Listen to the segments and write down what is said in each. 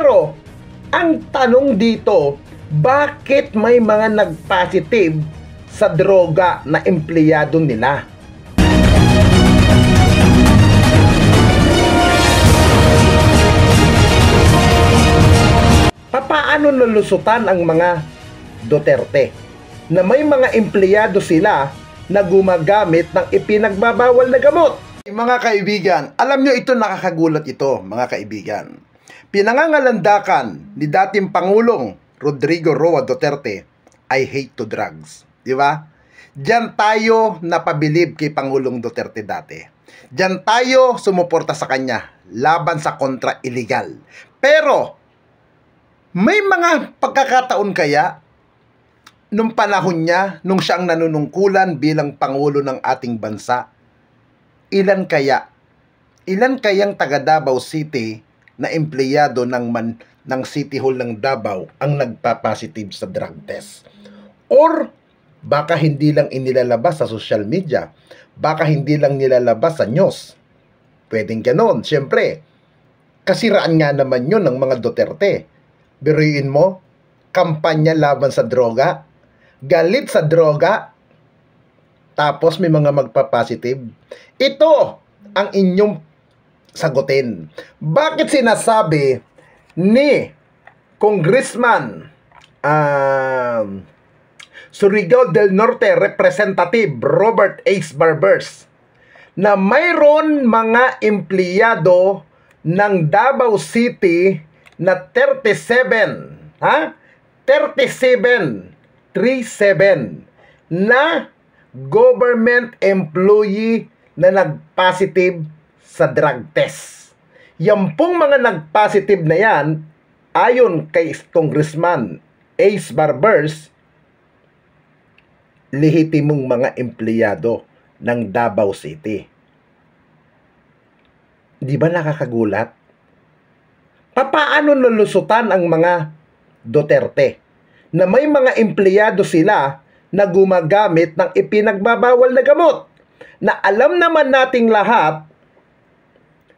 Pero, ang tanong dito, bakit may mga nag-positive sa droga na empleyado nila? Paano lulusutan ang mga Duterte na may mga empleyado sila na gumagamit ng ipinagbabawal na gamot? Mga kaibigan, alam nyo ito, nakakagulat ito mga kaibigan. Pinangangalandakan ni dating Pangulong Rodrigo Roa Duterte, I hate to drugs. Di ba? Diyan tayo napabilib kay Pangulong Duterte dati. Diyan tayo sumuporta sa kanya laban sa kontra illegal. Pero, may mga pagkakataon kaya nung panahon niya, nung siya ang nanunungkulan bilang Pangulo ng ating bansa, ilan kayang taga Davao City na empleyado ng City Hall ng Davao ang nagpa-positive sa drug test? Or baka hindi lang inilalabas sa social media, baka hindi lang nilalabas sa news. Pwedeng ganon. Siyempre, kasiraan nga naman yun ng mga Duterte. Biruin mo, kampanya laban sa droga, galit sa droga, tapos may mga magpa-positive. Ito ang inyong sagutin. Bakit sinasabi ni Congressman Surigao del Norte Representative Robert Ace Barbers na mayroon mga empleyado ng Davao City na 37 na government employee na nag-positive sa drug test. Yan pong mga nag-positive na yan, ayon kay Congressman Ace Barbers, lehitimong mga empleyado ng Davao City. Di ba nakakagulat? Paano lulusutan ang mga Duterte na may mga empleyado sila na gumagamit ng ipinagbabawal na gamot, na alam naman nating lahat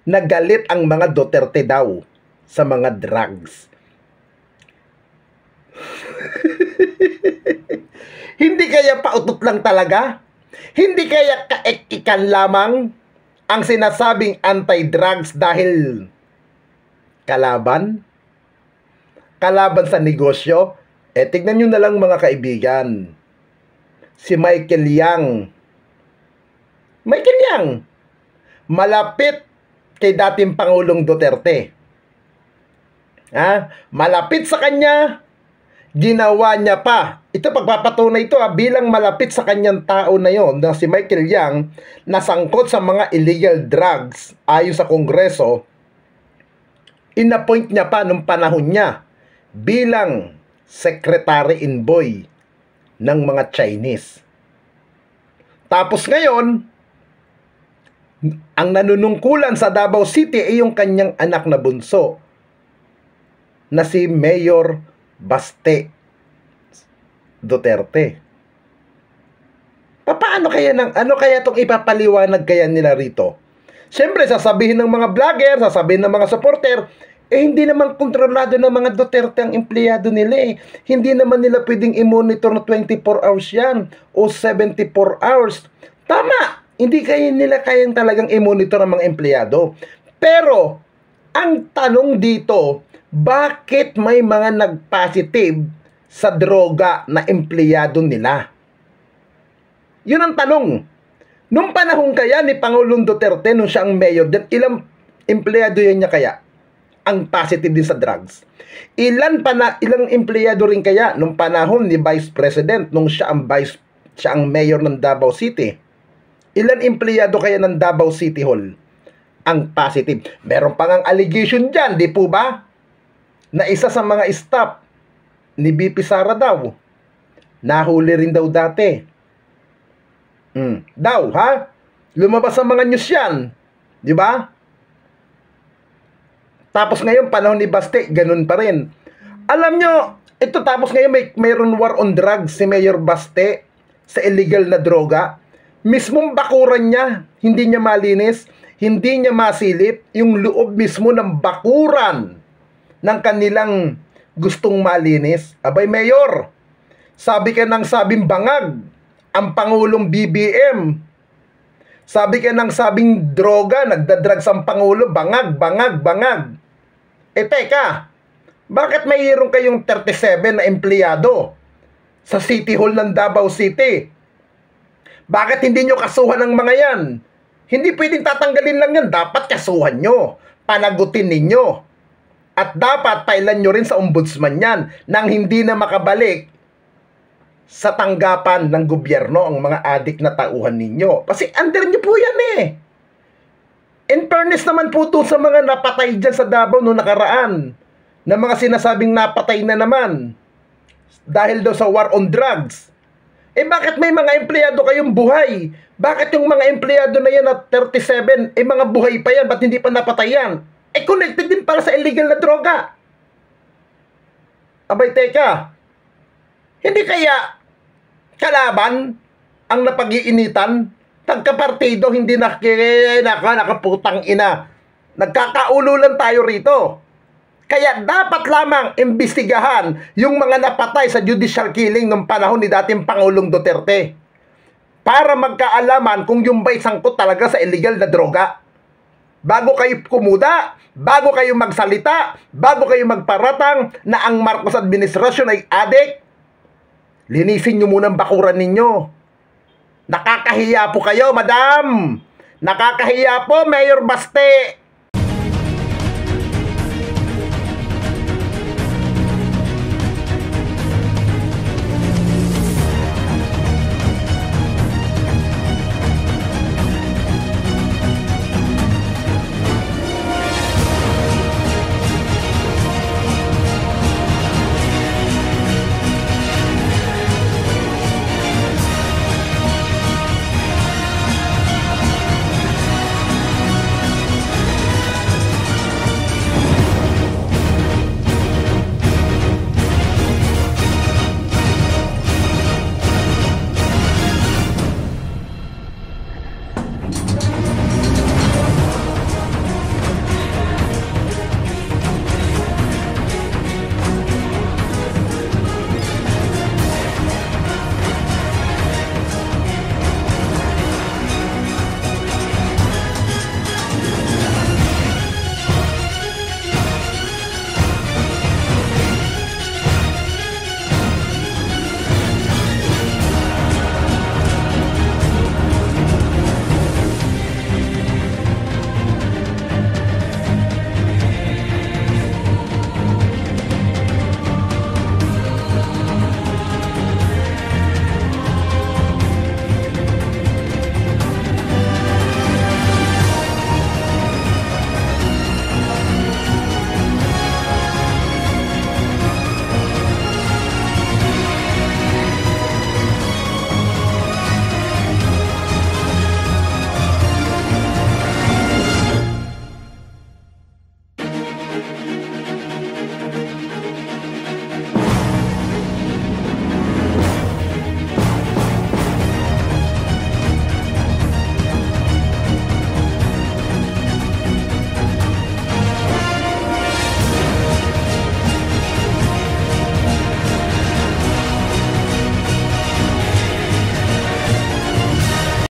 na galit ang mga Duterte daw sa mga drugs? Hindi kaya pautot lang talaga? Hindi kaya kaek-ikan lamang ang sinasabing anti-drugs dahil kalaban sa negosyo? Tignan nyo na lang mga kaibigan, si Michael Yang, malapit kay dating Pangulong Duterte. Malapit sa kanya, ginawa niya pa. Ito, pagpapatunay ito bilang malapit sa kanyang tao na yon, na si Michael Yang, nasangkot sa mga illegal drugs ayon sa Kongreso. Inappoint niya pa nung panahon niya bilang secretary envoy ng mga Chinese. Tapos ngayon, ang nanunungkulan sa Davao City ay yung kanyang anak na bunso na si Mayor Baste Duterte. Paano kaya ano kaya itong ipapaliwanag kaya nila rito? Siyempre, sasabihin ng mga vlogger, sasabihin ng mga supporter, hindi naman kontrolado ng mga Duterte ang empleyado nila . Hindi naman nila pwedeng i-monitor na 24 hours yan o 74 hours. Tama, hindi nila kayang talagang i-monitor ang mga empleyado. Pero, ang tanong dito, bakit may mga nag-positive sa droga na empleyado nila? Yun ang tanong. Nung panahon kaya ni Pangulong Duterte, nung siya ang mayor, ilang empleyado yan niya kaya ang positive din sa drugs? Ilang empleyado rin kaya nung panahon ni Vice President, nung siya ang mayor ng Davao City? Ilan empleyado kaya ng Davao City Hall ang positive? Meron pa ngang allegation dyan, di po ba? Na isa sa mga staff ni BP Sara daw, nahuli rin daw dati. Lumabas sa mga news yan, di ba? Tapos ngayon, panahon ni Baste, ganun pa rin. Alam nyo, ito tapos ngayon mayroon war on drugs si Mayor Baste sa illegal na droga. Mismong bakuran niya, hindi niya malinis, hindi niya masilip yung loob mismo ng bakuran ng kanilang gustong malinis. Abay, Mayor, sabi ka ng sabing bangag ang Pangulong BBM. Sabi ka ng sabing droga, nagdadrugs ang Pangulo, bangag, bangag, bangag. Teka, bakit mayroon kayong 37 na empleyado sa City Hall ng Davao City? Bakit hindi nyo kasuhan ng mga yan? Hindi pwedeng tatanggalin lang yan. Dapat kasuhan nyo. Panagutin ninyo. At dapat pailan nyo rin sa ombudsman yan nang hindi na makabalik sa tanggapan ng gobyerno ang mga adik na tauhan ninyo. Kasi under nyo po yan eh. In fairness naman po to sa mga napatay dyan sa Davao noong nakaraan, na mga sinasabing napatay na naman dahil daw sa war on drugs. Bakit may mga empleyado kayong buhay? Bakit yung mga empleyado na yan at 37, mga buhay pa yan, ba't hindi pa napatay yan? Connected din para sa illegal na droga. Abay, teka, hindi kaya kalaban ang napag-iinitan? Tagkapartido, hindi nakaputang ina. Nagkakaulo lang tayo rito. Kaya dapat lamang imbestigahan yung mga napatay sa judicial killing ng panahon ni dating Pangulong Duterte para magkaalaman kung yung ba'y sangkot talaga sa illegal na droga. Bago kayo kumuda, bago kayo magsalita, bago kayo magparatang na ang Marcos administrasyon ay adik, linisin nyo muna ang bakuran ninyo. Nakakahiya po kayo, madam. Nakakahiya po, Mayor Baste.